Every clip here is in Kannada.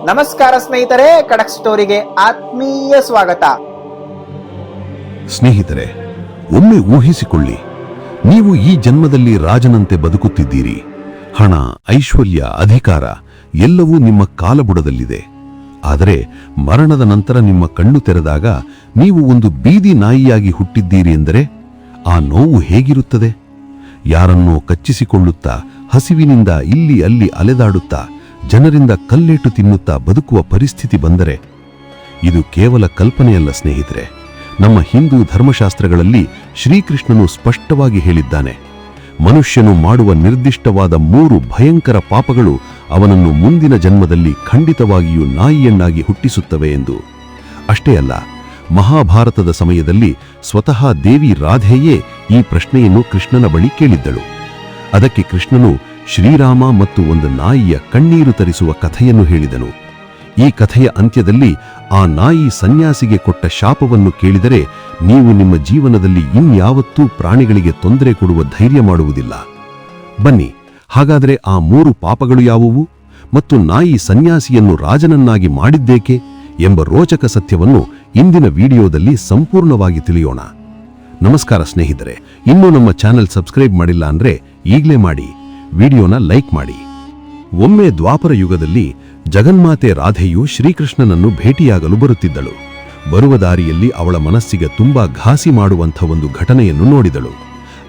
ನಮಸ್ಕಾರ ಸ್ನೇಹಿತರೆ, ಖಡಕ್ ಸ್ಟೋರಿಗೆ ಆತ್ಮೀಯ ಸ್ವಾಗತ. ಸ್ನೇಹಿತರೆ, ಒಮ್ಮೆ ಊಹಿಸಿಕೊಳ್ಳಿ, ನೀವು ಈ ಜನ್ಮದಲ್ಲಿ ರಾಜನಂತೆ ಬದುಕುತ್ತಿದ್ದೀರಿ. ಹಣ, ಐಶ್ವರ್ಯ, ಅಧಿಕಾರ ಎಲ್ಲವೂ ನಿಮ್ಮ ಕಾಲಬುಡದಲ್ಲಿದೆ. ಆದರೆ ಮರಣದ ನಂತರ ನಿಮ್ಮ ಕಣ್ಣು ತೆರೆದಾಗ ನೀವು ಒಂದು ಬೀದಿ ನಾಯಿಯಾಗಿ ಹುಟ್ಟಿದ್ದೀರಿ ಎಂದರೆ ಆ ನೋವು ಹೇಗಿರುತ್ತದೆ? ಯಾರನ್ನೋ ಕಚ್ಚಿಸಿಕೊಳ್ಳುತ್ತಾ, ಹಸಿವಿನಿಂದ ಇಲ್ಲಿ ಅಲ್ಲಿ ಅಲೆದಾಡುತ್ತಾ, ಜನರಿಂದ ಕಲ್ಲೇಟು ತಿನ್ನುತ್ತಾ ಬದುಕುವ ಪರಿಸ್ಥಿತಿ ಬಂದರೆ ಇದು ಕೇವಲ ಕಲ್ಪನೆಯಲ್ಲ ಸ್ನೇಹಿತರೆ. ನಮ್ಮ ಹಿಂದೂ ಧರ್ಮಶಾಸ್ತ್ರಗಳಲ್ಲಿ ಶ್ರೀಕೃಷ್ಣನು ಸ್ಪಷ್ಟವಾಗಿ ಹೇಳಿದ್ದಾನೆ, ಮನುಷ್ಯನು ಮಾಡುವ ನಿರ್ದಿಷ್ಟವಾದ 3 ಭಯಂಕರ ಪಾಪಗಳು ಅವನನ್ನು ಮುಂದಿನ ಜನ್ಮದಲ್ಲಿ ಖಂಡಿತವಾಗಿಯೂ ನಾಯಿಯನ್ನಾಗಿ ಹುಟ್ಟಿಸುತ್ತವೆ ಎಂದು. ಅಷ್ಟೇ ಅಲ್ಲ, ಮಹಾಭಾರತದ ಸಮಯದಲ್ಲಿ ಸ್ವತಃ ದೇವಿ ರಾಧೆಯೇ ಈ ಪ್ರಶ್ನೆಯನ್ನು ಕೃಷ್ಣನ ಬಳಿ ಕೇಳಿದ್ದಳು. ಅದಕ್ಕೆ ಕೃಷ್ಣನು ಶ್ರೀರಾಮ ಮತ್ತು ಒಂದು ನಾಯಿಯ ಕಣ್ಣೀರು ತರಿಸುವ ಕಥೆಯನ್ನು ಹೇಳಿದನು. ಈ ಕಥೆಯ ಅಂತ್ಯದಲ್ಲಿ ಆ ನಾಯಿ ಸನ್ಯಾಸಿಗೆ ಕೊಟ್ಟ ಶಾಪವನ್ನು ಕೇಳಿದರೆ ನೀವು ನಿಮ್ಮ ಜೀವನದಲ್ಲಿ ಇನ್ಯಾವತ್ತೂ ಪ್ರಾಣಿಗಳಿಗೆ ತೊಂದರೆ ಕೊಡುವ ಧೈರ್ಯ ಮಾಡುವುದಿಲ್ಲ. ಬನ್ನಿ, ಹಾಗಾದರೆ ಆ 3 ಪಾಪಗಳು ಯಾವುವು ಮತ್ತು ನಾಯಿ ಸನ್ಯಾಸಿಯನ್ನು ರಾಜನನ್ನಾಗಿ ಮಾಡಿದ್ದೇಕೆ ಎಂಬ ರೋಚಕ ಸತ್ಯವನ್ನು ಇಂದಿನ ವಿಡಿಯೋದಲ್ಲಿ ಸಂಪೂರ್ಣವಾಗಿ ತಿಳಿಯೋಣ. ನಮಸ್ಕಾರ ಸ್ನೇಹಿತರೆ, ಇನ್ನೂ ನಮ್ಮ ಚಾನೆಲ್ ಸಬ್ಸ್ಕ್ರೈಬ್ ಮಾಡಿಲ್ಲ ಅಂದ್ರೆ ಈಗಲೇ ಮಾಡಿ, ವಿಡಿಯೋನ ಲೈಕ್ ಮಾಡಿ. ಒಮ್ಮೆ ದ್ವಾಪರ ಯುಗದಲ್ಲಿ ಜಗನ್ಮಾತೆ ರಾಧೆಯು ಶ್ರೀಕೃಷ್ಣನನ್ನು ಭೇಟಿಯಾಗಲು ಬರುತ್ತಿದ್ದಳು. ಬರುವ ದಾರಿಯಲ್ಲಿ ಅವಳ ಮನಸ್ಸಿಗೆ ತುಂಬಾ ಘಾಸಿ ಮಾಡುವಂಥ ಒಂದು ಘಟನೆಯನ್ನು ನೋಡಿದಳು.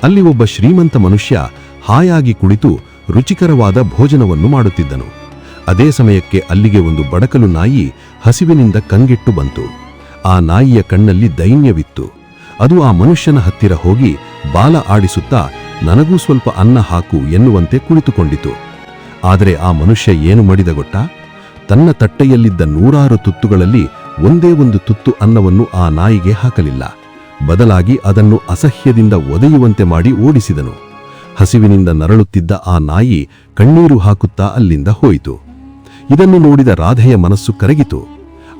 ಅಲ್ಲಿ ಒಬ್ಬ ಶ್ರೀಮಂತ ಮನುಷ್ಯ ಹಾಯಾಗಿ ಕುಳಿತು ರುಚಿಕರವಾದ ಭೋಜನವನ್ನು ಮಾಡುತ್ತಿದ್ದನು. ಅದೇ ಸಮಯಕ್ಕೆ ಅಲ್ಲಿಗೆ ಒಂದು ಬಡಕಲು ನಾಯಿ ಹಸಿವಿನಿಂದ ಕಂಗೆಟ್ಟು ಬಂತು. ಆ ನಾಯಿಯ ಕಣ್ಣಲ್ಲಿ ದೈನ್ಯವಿತ್ತು. ಅದು ಆ ಮನುಷ್ಯನ ಹತ್ತಿರ ಹೋಗಿ ಬಾಲ ಆಡಿಸುತ್ತಾ, ನನಗೂ ಸ್ವಲ್ಪ ಅನ್ನ ಹಾಕು ಎನ್ನುವಂತೆ ಕುಳಿತುಕೊಂಡಿತು. ಆದರೆ ಆ ಮನುಷ್ಯ ಏನು ಮಾಡಿದ ಗೊತ್ತಾ? ತನ್ನ ತಟ್ಟೆಯಲ್ಲಿದ್ದ 100 ತುತ್ತುಗಳಲ್ಲಿ ಒಂದೇ ಒಂದು ತುತ್ತು ಅನ್ನವನ್ನು ಆ ನಾಯಿಗೆ ಹಾಕಲಿಲ್ಲ. ಬದಲಾಗಿ ಅದನ್ನು ಅಸಹ್ಯದಿಂದ ಒದೆಯುವಂತೆ ಮಾಡಿ ಓಡಿಸಿದನು. ಹಸಿವಿನಿಂದ ನರಳುತ್ತಿದ್ದ ಆ ನಾಯಿ ಕಣ್ಣೀರು ಹಾಕುತ್ತಾ ಅಲ್ಲಿಂದ ಹೋಯಿತು. ಇದನ್ನು ನೋಡಿದ ರಾಧೆಯ ಮನಸ್ಸು ಕರಗಿತು.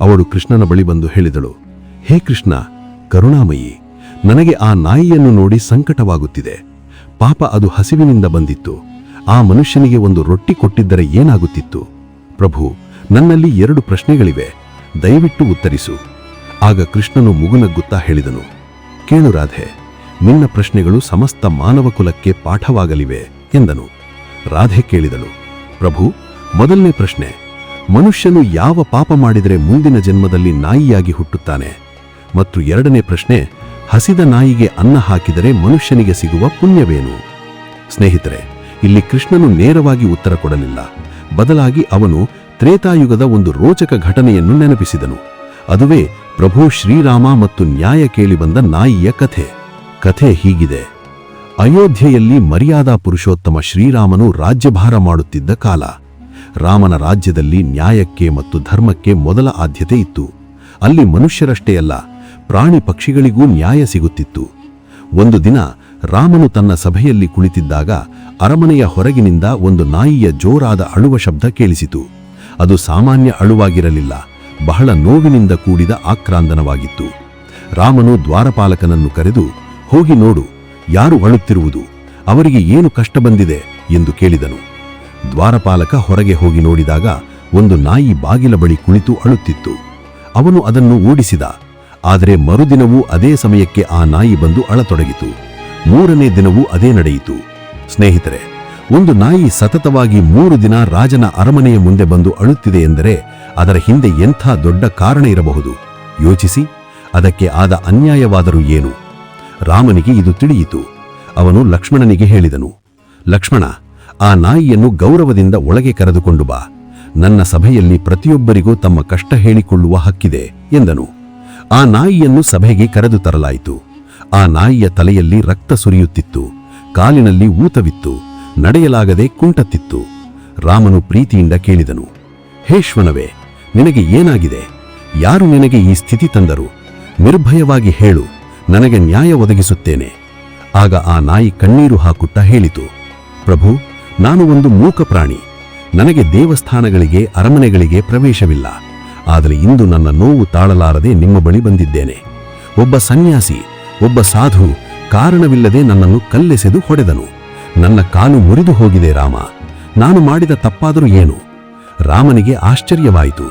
ಅವಳು ಕೃಷ್ಣನ ಬಳಿ ಬಂದು ಹೇಳಿದಳು, ಹೇ ಕೃಷ್ಣ, ಕರುಣಾಮಯಿ, ನನಗೆ ಆ ನಾಯಿಯನ್ನು ನೋಡಿ ಸಂಕಟವಾಗುತ್ತಿದೆ. ಪಾಪ, ಅದು ಹಸಿವಿನಿಂದ ಬಂದಿತ್ತು. ಆ ಮನುಷ್ಯನಿಗೆ ಒಂದು ರೊಟ್ಟಿ ಕೊಟ್ಟಿದ್ದರೆ ಏನಾಗುತ್ತಿತ್ತು? ಪ್ರಭು, ನನ್ನಲ್ಲಿ 2 ಪ್ರಶ್ನೆಗಳಿವೆ, ದಯವಿಟ್ಟು ಉತ್ತರಿಸು. ಆಗ ಕೃಷ್ಣನು ಮುಗುನಗ್ಗುತ್ತಾ ಹೇಳಿದನು, ಕೇಳು ರಾಧೆ, ನಿನ್ನ ಪ್ರಶ್ನೆಗಳು ಸಮಸ್ತ ಮಾನವ ಕುಲಕ್ಕೆ ಪಾಠವಾಗಲಿವೆ ಎಂದನು. ರಾಧೆ ಕೇಳಿದಳು, ಪ್ರಭು, ಮೊದಲನೇ ಪ್ರಶ್ನೆ, ಮನುಷ್ಯನು ಯಾವ ಪಾಪ ಮಾಡಿದರೆ ಮುಂದಿನ ಜನ್ಮದಲ್ಲಿ ನಾಯಿಯಾಗಿ ಹುಟ್ಟುತ್ತಾನೆ? ಮತ್ತು 2ನೇ ಪ್ರಶ್ನೆ, ಹಸಿದ ನಾಯಿಗೆ ಅನ್ನ ಹಾಕಿದರೆ ಮನುಷ್ಯನಿಗೆ ಸಿಗುವ ಪುಣ್ಯವೇನು? ಸ್ನೇಹಿತರೆ, ಇಲ್ಲಿ ಕೃಷ್ಣನು ನೇರವಾಗಿ ಉತ್ತರ ಕೊಡಲಿಲ್ಲ. ಬದಲಾಗಿ ಅವನು ತ್ರೇತಾಯುಗದ ಒಂದು ರೋಚಕ ಘಟನೆಯನ್ನು ನೆನಪಿಸಿದನು. ಅದುವೇ ಪ್ರಭು ಶ್ರೀರಾಮ ಮತ್ತು ನ್ಯಾಯ ಕೇಳಿ ಬಂದ ನಾಯಿಯ ಕಥೆ. ಕಥೆ ಹೀಗಿದೆ. ಅಯೋಧ್ಯೆಯಲ್ಲಿ ಮರ್ಯಾದಾ ಪುರುಷೋತ್ತಮ ಶ್ರೀರಾಮನು ರಾಜ್ಯಭಾರ ಮಾಡುತ್ತಿದ್ದ ಕಾಲ. ರಾಮನ ರಾಜ್ಯದಲ್ಲಿ ನ್ಯಾಯಕ್ಕೆ ಮತ್ತು ಧರ್ಮಕ್ಕೆ ಮೊದಲ ಆದ್ಯತೆ ಇತ್ತು. ಅಲ್ಲಿ ಮನುಷ್ಯರಷ್ಟೇ ಅಲ್ಲ, ಪ್ರಾಣಿ ಪಕ್ಷಿಗಳಿಗೂ ನ್ಯಾಯ ಸಿಗುತ್ತಿತ್ತು. ಒಂದು ದಿನ ರಾಮನು ತನ್ನ ಸಭೆಯಲ್ಲಿ ಕುಳಿತಿದ್ದಾಗ ಅರಮನೆಯ ಹೊರಗಿನಿಂದ ಒಂದು ನಾಯಿಯ ಜೋರಾದ ಅಳುವ ಶಬ್ದ ಕೇಳಿಸಿತು. ಅದು ಸಾಮಾನ್ಯ ಅಳುವಾಗಿರಲಿಲ್ಲ, ಬಹಳ ನೋವಿನಿಂದ ಕೂಡಿದ ಆಕ್ರಂದನವಾಗಿತ್ತು. ರಾಮನು ದ್ವಾರಪಾಲಕನನ್ನು ಕರೆದು, ಹೋಗಿ ನೋಡು, ಯಾರು ಅಳುತ್ತಿರುವುದು, ಅವರಿಗೆ ಏನು ಕಷ್ಟ ಬಂದಿದೆ ಎಂದು ಕೇಳಿದನು. ದ್ವಾರಪಾಲಕ ಹೊರಗೆ ಹೋಗಿ ನೋಡಿದಾಗ ಒಂದು ನಾಯಿ ಬಾಗಿಲ ಬಳಿ ಕುಳಿತು ಅಳುತ್ತಿತ್ತು. ಅವನು ಅದನ್ನು ಓಡಿಸಿದ. ಆದರೆ ಮರುದಿನವೂ ಅದೇ ಸಮಯಕ್ಕೆ ಆ ನಾಯಿ ಬಂದು ಅಳತೊಡಗಿತು. 3ನೇ ದಿನವೂ ಅದೇ ನಡೆಯಿತು. ಸ್ನೇಹಿತರೆ, ಒಂದು ನಾಯಿ ಸತತವಾಗಿ 3 ದಿನ ರಾಜನ ಅರಮನೆಯ ಮುಂದೆ ಬಂದು ಅಳುತ್ತಿದೆ ಎಂದರೆ ಅದರ ಹಿಂದೆ ಎಂಥ ದೊಡ್ಡ ಕಾರಣ ಇರಬಹುದು ಯೋಚಿಸಿ. ಅದಕ್ಕೆ ಆದ ಅನ್ಯಾಯವಾದರೂ ಏನು? ರಾಮನಿಗೆ ಇದು ತಿಳಿಯಿತು. ಅವನು ಲಕ್ಷ್ಮಣನಿಗೆ ಹೇಳಿದನು, ಲಕ್ಷ್ಮಣ, ಆ ನಾಯಿಯನ್ನು ಗೌರವದಿಂದ ಒಳಗೆ ಕರೆದುಕೊಂಡು ಬಾ. ನನ್ನ ಸಭೆಯಲ್ಲಿ ಪ್ರತಿಯೊಬ್ಬರಿಗೂ ತಮ್ಮ ಕಷ್ಟ ಹೇಳಿಕೊಳ್ಳುವ ಹಕ್ಕಿದೆ ಎಂದನು. ಆ ನಾಯಿಯನ್ನು ಸಭೆಗೆ ಕರೆದು ತರಲಾಯಿತು. ಆ ನಾಯಿಯ ತಲೆಯಲ್ಲಿ ರಕ್ತ ಸುರಿಯುತ್ತಿತ್ತು, ಕಾಲಿನಲ್ಲಿ ಊತವಿತ್ತು, ನಡೆಯಲಾಗದೆ ಕುಂಟತ್ತಿತ್ತು. ರಾಮನು ಪ್ರೀತಿಯಿಂದ ಕೇಳಿದನು, ಹೇ ಶ್ವನವೇ, ನಿನಗೆ ಏನಾಗಿದೆ? ಯಾರು ನಿನಗೆ ಈ ಸ್ಥಿತಿ ತಂದರು? ನಿರ್ಭಯವಾಗಿ ಹೇಳು, ನನಗೆ ನ್ಯಾಯ ಒದಗಿಸುತ್ತೇನೆ. ಆಗ ಆ ನಾಯಿ ಕಣ್ಣೀರು ಹಾಕುತ್ತಾ ಹೇಳಿತು, ಪ್ರಭು, ನಾನು ಒಂದು ಮೂಕ ಪ್ರಾಣಿ. ನನಗೆ ದೇವಸ್ಥಾನಗಳಿಗೆ, ಅರಮನೆಗಳಿಗೆ ಪ್ರವೇಶವಿಲ್ಲ. ಆದರೆ ಇಂದು ನನ್ನ ನೋವು ತಾಳಲಾರದೆ ನಿಮ್ಮ ಬಳಿ ಬಂದಿದ್ದೇನೆ. ಒಬ್ಬ ಸನ್ಯಾಸಿ, ಒಬ್ಬ ಸಾಧು ಕಾರಣವಿಲ್ಲದೆ ನನ್ನನ್ನು ಕಲ್ಲೆಸೆದು ಹೊಡೆದನು. ನನ್ನ ಕಾಲು ಮುರಿದು ಹೋಗಿದೆ ರಾಮ. ನಾನು ಮಾಡಿದ ತಪ್ಪಾದರೂ ಏನು? ರಾಮನಿಗೆ ಆಶ್ಚರ್ಯವಾಯಿತು.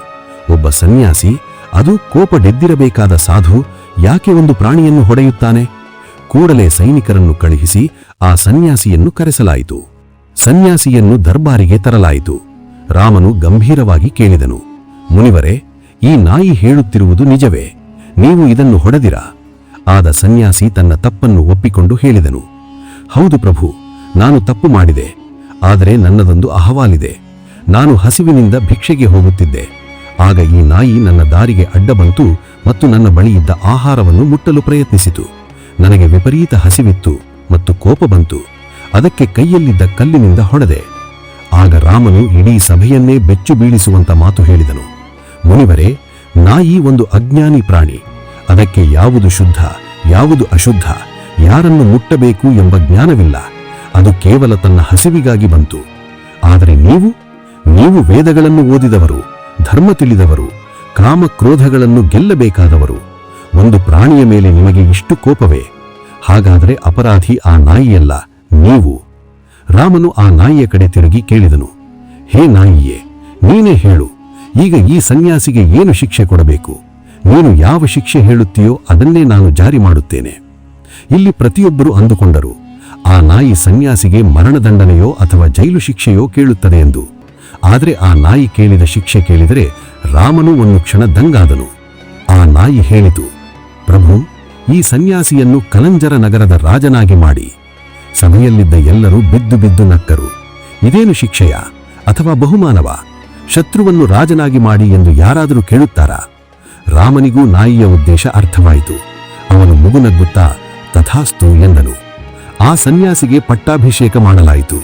ಒಬ್ಬ ಸನ್ಯಾಸಿ, ಅದು ಕೋಪಡೆದ್ದಿರಬೇಕಾದ ಸಾಧು, ಯಾಕೆ ಒಂದು ಪ್ರಾಣಿಯನ್ನು ಹೊಡೆಯುತ್ತಾನೆ? ಕೂಡಲೇ ಸೈನಿಕರನ್ನು ಕಳುಹಿಸಿ ಆ ಸನ್ಯಾಸಿಯನ್ನು ಕರೆಸಲಾಯಿತು. ಸನ್ಯಾಸಿಯನ್ನು ದರ್ಬಾರಿಗೆ ತರಲಾಯಿತು. ರಾಮನು ಗಂಭೀರವಾಗಿ ಕೇಳಿದನು, ಮುನಿವರೇ, ಈ ನಾಯಿ ಹೇಳುತ್ತಿರುವುದು ನಿಜವೇ? ನೀವು ಇದನ್ನು ಹೊಡೆದಿರಾ? ಆದ ಸನ್ಯಾಸಿ ತನ್ನ ತಪ್ಪನ್ನು ಒಪ್ಪಿಕೊಂಡು ಹೇಳಿದನು, ಹೌದು ಪ್ರಭು, ನಾನು ತಪ್ಪು ಮಾಡಿದೆ. ಆದರೆ ನನ್ನದೊಂದು ಅಹವಾಲಿದೆ. ನಾನು ಹಸಿವಿನಿಂದ ಭಿಕ್ಷೆಗೆ ಹೋಗುತ್ತಿದ್ದೆ. ಆಗ ಈ ನಾಯಿ ನನ್ನ ದಾರಿಗೆ ಅಡ್ಡ ಬಂತು ಮತ್ತು ನನ್ನ ಬಳಿಯಿದ್ದ ಆಹಾರವನ್ನು ಮುಟ್ಟಲು ಪ್ರಯತ್ನಿಸಿತು. ನನಗೆ ವಿಪರೀತ ಹಸಿವಿತ್ತು ಮತ್ತು ಕೋಪ ಬಂತು. ಅದಕ್ಕೆ ಕೈಯಲ್ಲಿದ್ದ ಕಲ್ಲಿನಿಂದ ಹೊಡೆದೆ. ಆಗ ರಾಮನು ಇಡೀ ಸಭೆಯನ್ನೇ ಬೆಚ್ಚು ಬೀಳಿಸುವಂತ ಮಾತು ಹೇಳಿದನು, ಮುನಿವರೇ, ನಾಯಿ ಒಂದು ಅಜ್ಞಾನಿ ಪ್ರಾಣಿ. ಅದಕ್ಕೆ ಯಾವುದು ಶುದ್ಧ, ಯಾವುದು ಅಶುದ್ಧ, ಯಾರನ್ನು ಮುಟ್ಟಬೇಕು ಎಂಬ ಜ್ಞಾನವಿಲ್ಲ. ಅದು ಕೇವಲ ತನ್ನ ಹಸಿವಿಗಾಗಿ ಬಂತು. ಆದರೆ ನೀವು ವೇದಗಳನ್ನು ಓದಿದವರು, ಧರ್ಮ ತಿಳಿದವರು, ಕಾಮಕ್ರೋಧಗಳನ್ನು ಗೆಲ್ಲಬೇಕಾದವರು. ಒಂದು ಪ್ರಾಣಿಯ ಮೇಲೆ ನಿಮಗೆ ಇಷ್ಟು ಕೋಪವೇ? ಹಾಗಾದರೆ ಅಪರಾಧಿ ಆ ನಾಯಿಯಲ್ಲ, ನೀವು. ರಾಮನು ಆ ನಾಯಿಯ ಕಡೆ ತಿರುಗಿ ಕೇಳಿದನು, ಹೇ ನಾಯಿಯೇ, ನೀನೇ ಹೇಳು, ಈಗ ಈ ಸನ್ಯಾಸಿಗೆ ಏನು ಶಿಕ್ಷೆ ಕೊಡಬೇಕು? ನೀನು ಯಾವ ಶಿಕ್ಷೆ ಹೇಳುತ್ತೀಯೋ ಅದನ್ನೇ ನಾನು ಜಾರಿ ಮಾಡುತ್ತೇನೆ. ಇಲ್ಲಿ ಪ್ರತಿಯೊಬ್ಬರೂ ಅಂದುಕೊಂಡರು, ಆ ನಾಯಿ ಸನ್ಯಾಸಿಗೆ ಮರಣದಂಡನೆಯೋ ಅಥವಾ ಜೈಲು ಶಿಕ್ಷೆಯೋ ಕೇಳುತ್ತದೆ ಎಂದು. ಆದರೆ ಆ ನಾಯಿ ಕೇಳಿದ ಶಿಕ್ಷೆ ಕೇಳಿದರೆ ರಾಮನು ಒಂದು ಕ್ಷಣ ದಂಗಾದನು. ಆ ನಾಯಿ ಹೇಳಿತು, ಪ್ರಭು, ಈ ಸನ್ಯಾಸಿಯನ್ನು ಕಲಂಜರ ನಗರದ ರಾಜನಾಗಿ ಮಾಡಿ. ಸಭೆಯಲ್ಲಿದ್ದ ಎಲ್ಲರೂ ಬಿದ್ದು ಬಿದ್ದು ನಕ್ಕರು. ಇದೇನು ಶಿಕ್ಷೆಯ ಅಥವಾ ಬಹುಮಾನವ? ಶತ್ರುವನ್ನು ರಾಜನಾಗಿ ಮಾಡಿ ಎಂದು ಯಾರಾದರೂ ಕೇಳುತ್ತಾರಾ? ರಾಮನಿಗೂ ನಾಯಿಯ ಉದ್ದೇಶ ಅರ್ಥವಾಯಿತು. ಅವನು ಮುಗುನಗ್ಗುತ್ತಾ ತಥಾಸ್ತು ಎಂದನು. ಆ ಸನ್ಯಾಸಿಗೆ ಪಟ್ಟಾಭಿಷೇಕ ಮಾಡಲಾಯಿತು.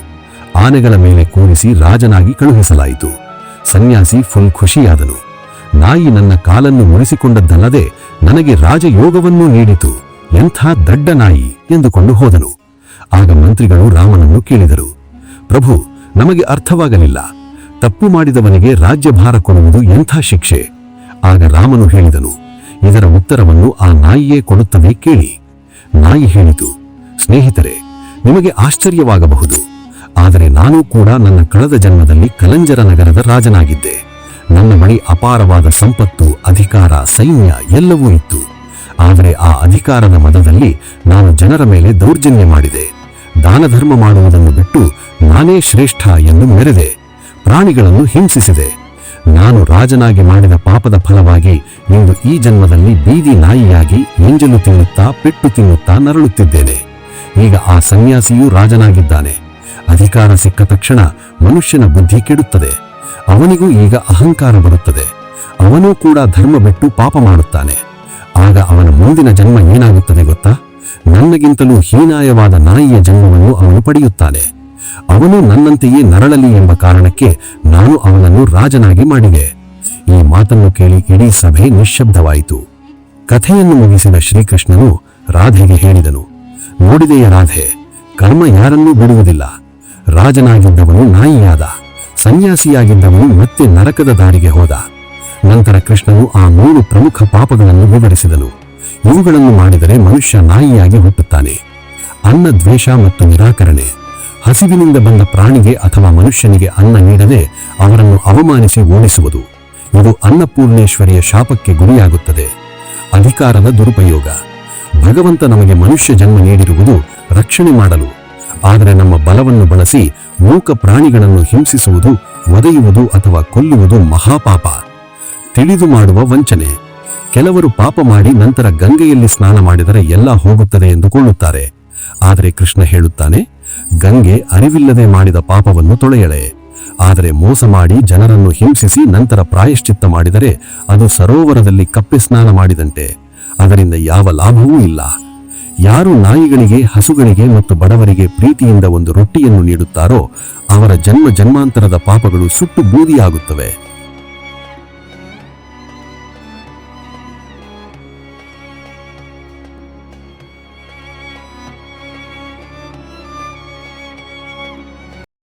ಆನೆಗಳ ಮೇಲೆ ಕೂರಿಸಿ ರಾಜನಾಗಿ ಕಳುಹಿಸಲಾಯಿತು. ಸನ್ಯಾಸಿ ಫುಲ್ ಖುಷಿಯಾದನು. ನಾಯಿ ನನ್ನ ಕಾಲನ್ನು ಮುರಿಸಿಕೊಂಡದ್ದಲ್ಲದೆ ನನಗೆ ರಾಜಯೋಗವನ್ನೂ ನೀಡಿತು. ಎಂಥ ದಡ್ಡ ನಾಯಿ ಎಂದುಕೊಂಡು ಹೋದನು. ಆಗ ಮಂತ್ರಿಗಳು ರಾಮನನ್ನು ಕೇಳಿದರು, ಪ್ರಭು, ನಮಗೆ ಅರ್ಥವಾಗಲಿಲ್ಲ. ತಪ್ಪು ಮಾಡಿದವನಿಗೆ ರಾಜ್ಯಭಾರ ಕೊಡುವುದು ಎಂಥ ಶಿಕ್ಷೆ? ಆಗ ರಾಮನು ಹೇಳಿದನು, ಇದರ ಉತ್ತರವನ್ನು ಆ ನಾಯಿಯೇ ಕೊಡುತ್ತದೆ, ಕೇಳಿ. ನಾಯಿ ಹೇಳಿತು, ಸ್ನೇಹಿತರೆ, ನಿಮಗೆ ಆಶ್ಚರ್ಯವಾಗಬಹುದು. ಆದರೆ ನಾನೂ ಕೂಡ ನನ್ನ ಕಳೆದ ಜನ್ಮದಲ್ಲಿ ಕಲಂಜರ ನಗರದ ರಾಜನಾಗಿದ್ದೆ. ನನ್ನ ಬಳಿ ಅಪಾರವಾದ ಸಂಪತ್ತು, ಅಧಿಕಾರ, ಸೈನ್ಯ ಎಲ್ಲವೂ ಇತ್ತು. ಆದರೆ ಆ ಅಧಿಕಾರದ ಮದದಲ್ಲಿ ನಾನು ಜನರ ಮೇಲೆ ದೌರ್ಜನ್ಯ ಮಾಡಿದೆ. ದಾನಧರ್ಮ ಮಾಡುವುದನ್ನು ಬಿಟ್ಟು ನಾನೇ ಶ್ರೇಷ್ಠ ಎಂದು ಮೆರೆದೆ. ಪ್ರಾಣಿಗಳನ್ನು ಹಿಂಸಿಸಿದೆ. ನಾನು ರಾಜನಾಗಿ ಮಾಡಿದ ಪಾಪದ ಫಲವಾಗಿ ಇಂದು ಈ ಜನ್ಮದಲ್ಲಿ ಬೀದಿ ನಾಯಿಯಾಗಿ ಎಂಜಲು ತಿನ್ನುತ್ತಾ ಪೆಟ್ಟು ತಿನ್ನುತ್ತಾ ನರಳುತ್ತಿದ್ದೇನೆ. ಈಗ ಆ ಸನ್ಯಾಸಿಯೂ ರಾಜನಾಗಿದ್ದಾನೆ. ಅಧಿಕಾರ ಸಿಕ್ಕ ತಕ್ಷಣ ಮನುಷ್ಯನ ಬುದ್ಧಿ ಕೆಡುತ್ತದೆ. ಅವನಿಗೂ ಈಗ ಅಹಂಕಾರ ಬರುತ್ತದೆ. ಅವನೂ ಕೂಡ ಧರ್ಮ ಬಿಟ್ಟು ಪಾಪ ಮಾಡುತ್ತಾನೆ. ಆಗ ಅವನ ಮುಂದಿನ ಜನ್ಮ ಏನಾಗುತ್ತದೆ ಗೊತ್ತಾ? ನನ್ನಗಿಂತಲೂ ಹೀನಾಯವಾದ ನಾಯಿಯ ಜನ್ಮವನ್ನು ಅವನು ಪಡೆಯುತ್ತಾನೆ. ಅವನು ನನ್ನಂತೆಯೇ ನರಳಲಿ ಎಂಬ ಕಾರಣಕ್ಕೆ ನಾನು ಅವನನ್ನು ರಾಜನಾಗಿ ಮಾಡಿದೆ. ಈ ಮಾತನ್ನು ಕೇಳಿ ಇಡೀ ಸಭೆ ನಿಶ್ಶಬ್ದವಾಯಿತು. ಕಥೆಯನ್ನು ಮುಗಿಸಿದ ಶ್ರೀಕೃಷ್ಣನು ರಾಧೆಗೆ ಹೇಳಿದನು, ನೋಡಿದೆಯ ರಾಧೆ, ಕರ್ಮ ಯಾರನ್ನೂ ಬಿಡುವುದಿಲ್ಲ. ರಾಜನಾಗಿದ್ದವನು ನಾಯಿಯಾದ, ಸನ್ಯಾಸಿಯಾಗಿದ್ದವನು ಮತ್ತೆ ನರಕದ ದಾರಿಗೆ ಹೋದ. ನಂತರ ಕೃಷ್ಣನು ಆ 3 ಪ್ರಮುಖ ಪಾಪಗಳನ್ನು ವಿವರಿಸಿದನು. ಇವುಗಳನ್ನು ಮಾಡಿದರೆ ಮನುಷ್ಯ ನಾಯಿಯಾಗಿ ಹುಟ್ಟುತ್ತಾನೆ. ಅನ್ನ ದ್ವೇಷ ಮತ್ತು ನಿರಾಕರಣೆ. ಹಸಿವಿನಿಂದ ಬಂದ ಪ್ರಾಣಿಗೆ ಅಥವಾ ಮನುಷ್ಯನಿಗೆ ಅನ್ನ ನೀಡದೆ ಅವರನ್ನು ಅವಮಾನಿಸಿ ಓಡಿಸುವುದು. ಇದು ಅನ್ನಪೂರ್ಣೇಶ್ವರಿಯ ಶಾಪಕ್ಕೆ ಗುರಿಯಾಗುತ್ತದೆ. ಅಧಿಕಾರದ ದುರುಪಯೋಗ. ಭಗವಂತ ನಮಗೆ ಮನುಷ್ಯ ಜನ್ಮ ನೀಡಿರುವುದು ರಕ್ಷಣೆ ಮಾಡಲು. ಆದರೆ ನಮ್ಮ ಬಲವನ್ನು ಬಳಸಿ ಮೂಕ ಪ್ರಾಣಿಗಳನ್ನು ಹಿಂಸಿಸುವುದು, ಒದೆಯುವುದು ಅಥವಾ ಕೊಲ್ಲುವುದು ಮಹಾಪಾಪ. ತಿಳಿದು ಮಾಡುವ ವಂಚನೆ. ಕೆಲವರು ಪಾಪ ಮಾಡಿ ನಂತರ ಗಂಗೆಯಲ್ಲಿ ಸ್ನಾನ ಮಾಡಿದರೆ ಎಲ್ಲ ಹೋಗುತ್ತದೆ ಎಂದುಕೊಳ್ಳುತ್ತಾರೆ. ಆದರೆ ಕೃಷ್ಣ ಹೇಳುತ್ತಾನೆ, ಗಂಗೆ ಅರಿವಿಲ್ಲದೆ ಮಾಡಿದ ಪಾಪವನ್ನು ತೊಳೆಯಳೆ. ಆದರೆ ಮೋಸ ಮಾಡಿ ಜನರನ್ನು ಹಿಂಸಿಸಿ ನಂತರ ಪ್ರಾಯಶ್ಚಿತ್ತ ಮಾಡಿದರೆ ಅದು ಸರೋವರದಲ್ಲಿ ಕಪ್ಪೆ ಸ್ನಾನ ಮಾಡಿದಂತೆ. ಅದರಿಂದ ಯಾವ ಲಾಭವೂ ಇಲ್ಲ. ಯಾರು ನಾಯಿಗಳಿಗೆ, ಹಸುಗಳಿಗೆ ಮತ್ತು ಬಡವರಿಗೆ ಪ್ರೀತಿಯಿಂದ ಒಂದು ರೊಟ್ಟಿಯನ್ನು ನೀಡುತ್ತಾರೋ ಅವರ ಜನ್ಮ ಜನ್ಮಾಂತರದ ಪಾಪಗಳು ಸುಟ್ಟು ಬೂದಿಯಾಗುತ್ತವೆ.